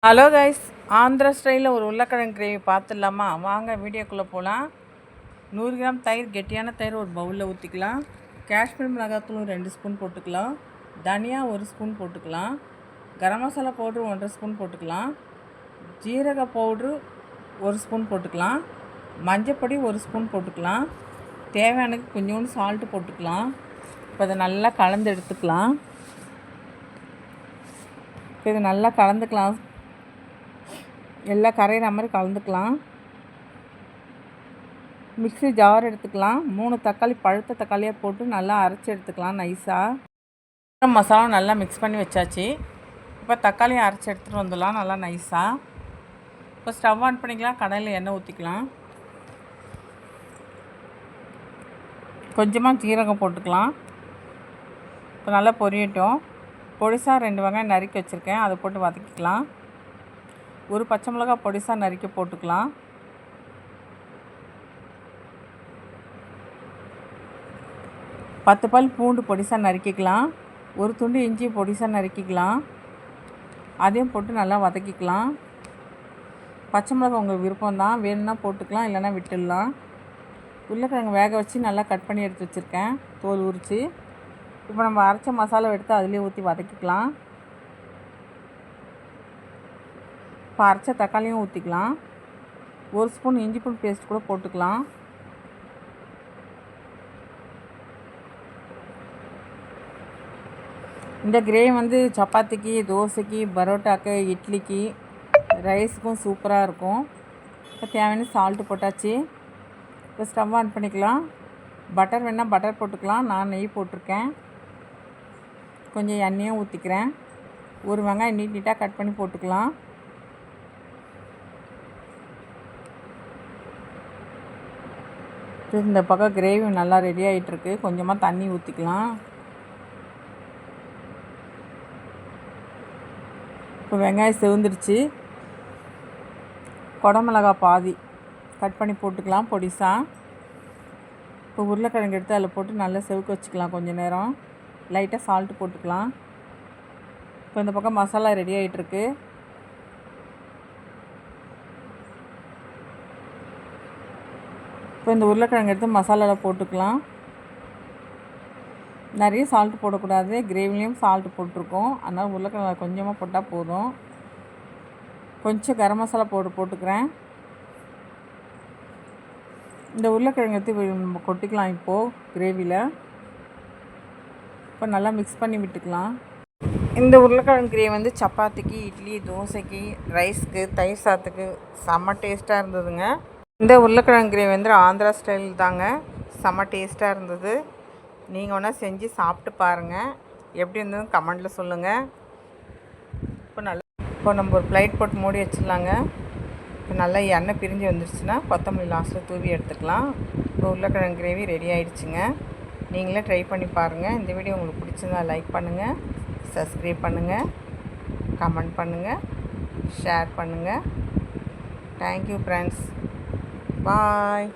Hello guys, Andhra ஸ்டைலில் ஒரு உருளைக்கிழங்கு கிரேவி பார்த்துடலாமா? வாங்க வீடியோக்குள்ளே போகலாம். 100 கிராம் தயிர், கெட்டியான தயிர் ஒரு பவுலில் ஊற்றிக்கலாம். காஷ்மீர் மிளகாத்தூள் 2 ஸ்பூன் போட்டுக்கலாம். தனியா 1 ஸ்பூன் போட்டுக்கலாம். கரம் மசாலா பவுட்ரு 1.5 ஸ்பூன் போட்டுக்கலாம். ஜீரக பவுட்ரு 1 ஸ்பூன் போட்டுக்கலாம். மஞ்சப்பொடி 1 ஸ்பூன் போட்டுக்கலாம். தேவையானது கொஞ்சோண்டு சால்ட்டு போட்டுக்கலாம். இப்போ இதை நல்லா கலந்து எடுத்துக்கலாம். இப்போ இதை நல்லா கலந்துக்கலாம். எல்லாம் கரையிற மாதிரி கலந்துக்கலாம். மிக்ஸி ஜார் எடுத்துக்கலாம். 3 தக்காளி, பழுத்த தக்காளியாக போட்டு நல்லா அரைச்சி எடுத்துக்கலாம் நைஸாக. மசாலா நல்லா மிக்ஸ் பண்ணி வச்சாச்சு. இப்போ தக்காளியை அரைச்சி எடுத்துகிட்டு வந்துடலாம் நல்லா நைஸாக. இப்போ ஸ்டவ் ஆன் பண்ணிக்கலாம். கடாயில் எண்ணெய் ஊற்றிக்கலாம். கொஞ்சமாக ஜீரகம் போட்டுக்கலாம். இப்போ நல்லா பொரியட்டும். பொடிசாக 2 வெங்காயம் நறுக்கி வச்சுருக்கேன், அதை போட்டு வதக்கிக்கலாம். ஒரு பச்சை மிளகாய் பொடிசாக நறுக்கி போட்டுக்கலாம். பத்து பல் பூண்டு பொடிசாக நறுக்கிக்கலாம். ஒரு துண்டு இஞ்சி பொடிசாக நறுக்கிக்கலாம். அதையும் போட்டு நல்லா வதக்கிக்கலாம். பச்சை மிளகாய் உங்கள் விருப்பம்தான், வேணும்னா போட்டுக்கலாம், இல்லைன்னா விட்டுடலாம். உருளைக்கிழங்கு வேக வச்சு நல்லா கட் பண்ணி எடுத்து வச்சுருக்கேன், தோல் உரித்து. இப்போ நம்ம அரைச்ச மசாலா எடுத்து அதிலே ஊற்றி வதக்கிக்கலாம். இப்போ அரைச்ச தக்காளியும் ஊற்றிக்கலாம். 1 ஸ்பூன் இஞ்சி பூண்டு பேஸ்ட் கூட போட்டுக்கலாம். இந்த கிரேவி சப்பாத்திக்கு, தோசைக்கு, பரோட்டாக்கு, இட்லிக்கு, ரைஸுக்கும் சூப்பராக இருக்கும். இப்போ தேவையான சால்ட்டு போட்டாச்சு. இப்போ ஸ்டவ் ஆன் பண்ணிக்கலாம். பட்டர் வேணால் பட்டர் போட்டுக்கலாம். நான் நெய் போட்டிருக்கேன். கொஞ்சம் எண்ணெயும் ஊற்றிக்கிறேன். ஒரு வெங்காயம் நீட்டாக கட் பண்ணி போட்டுக்கலாம். இந்த பக்கம் கிரேவி நல்லா ரெடி ஆகிட்டுருக்கு. கொஞ்சமாக தண்ணி ஊற்றிக்கலாம். இப்போ வெங்காயம் செவந்துடுச்சு. குடமிளகா பாதி கட் பண்ணி போட்டுக்கலாம் பொடிசாக. இப்போ உருளைக்கிழங்கு எடுத்து அதில் போட்டு நல்லா செவுக்க வச்சுக்கலாம். கொஞ்சம் நேரம் லைட்டாக சால்ட்டு போட்டுக்கலாம். இப்போ இந்த பக்கம் மசாலா ரெடி ஆகிட்டுருக்கு. இப்போ இந்த உருளைக்கிழங்கு எடுத்து மசாலாவில் போட்டுக்கலாம். நிறைய சால்ட்டு போடக்கூடாது, கிரேவிலையும் சால்ட்டு போட்டிருக்கோம், அதனால் உருளைக்கிழங்கு கொஞ்சமாக போட்டால் போதும். கொஞ்சம் கரம் மசாலா பவுடர் போட்டுக்கிறேன். இந்த உருளைக்கிழங்கு எடுத்து நம்ம கொட்டிக்கலாம் இப்போது கிரேவியில். இப்போ நல்லா மிக்ஸ் பண்ணி விட்டுக்கலாம். இந்த உருளைக்கிழங்கு கிரேவி சப்பாத்திக்கு, இட்லி, தோசைக்கு, ரைஸ்க்கு, தயிர் சாதத்துக்கு செம்ம டேஸ்ட்டாக இருந்ததுங்க. இந்த உருளைக்கிழங்கு கிரேவி ஆந்திரா ஸ்டைல் தாங்க, செம்ம டேஸ்ட்டாக இருந்தது. நீங்கள் ஒன்றா செஞ்சு சாப்பிட்டு பாருங்கள், எப்படி இருந்ததுன்னு கமெண்டில் சொல்லுங்கள். இப்போ நம்ம ஒரு பிளேட் போட்டு மூடி வச்சிடலாங்க. இப்போ நல்லா எண்ணெய் பிரிஞ்சு வந்துருச்சுன்னா கொத்தமல்லி லாஸ்ட்டில் தூவி எடுத்துக்கலாம். இப்போ உருளைக்கிழங்கு கிரேவி ரெடி ஆகிடுச்சுங்க. நீங்களே ட்ரை பண்ணி பாருங்கள். இந்த வீடியோ உங்களுக்கு பிடிச்சிருந்தா லைக் பண்ணுங்கள், சப்ஸ்கிரைப் பண்ணுங்கள், கமெண்ட் பண்ணுங்கள், ஷேர் பண்ணுங்கள். Thank you friends. Bye.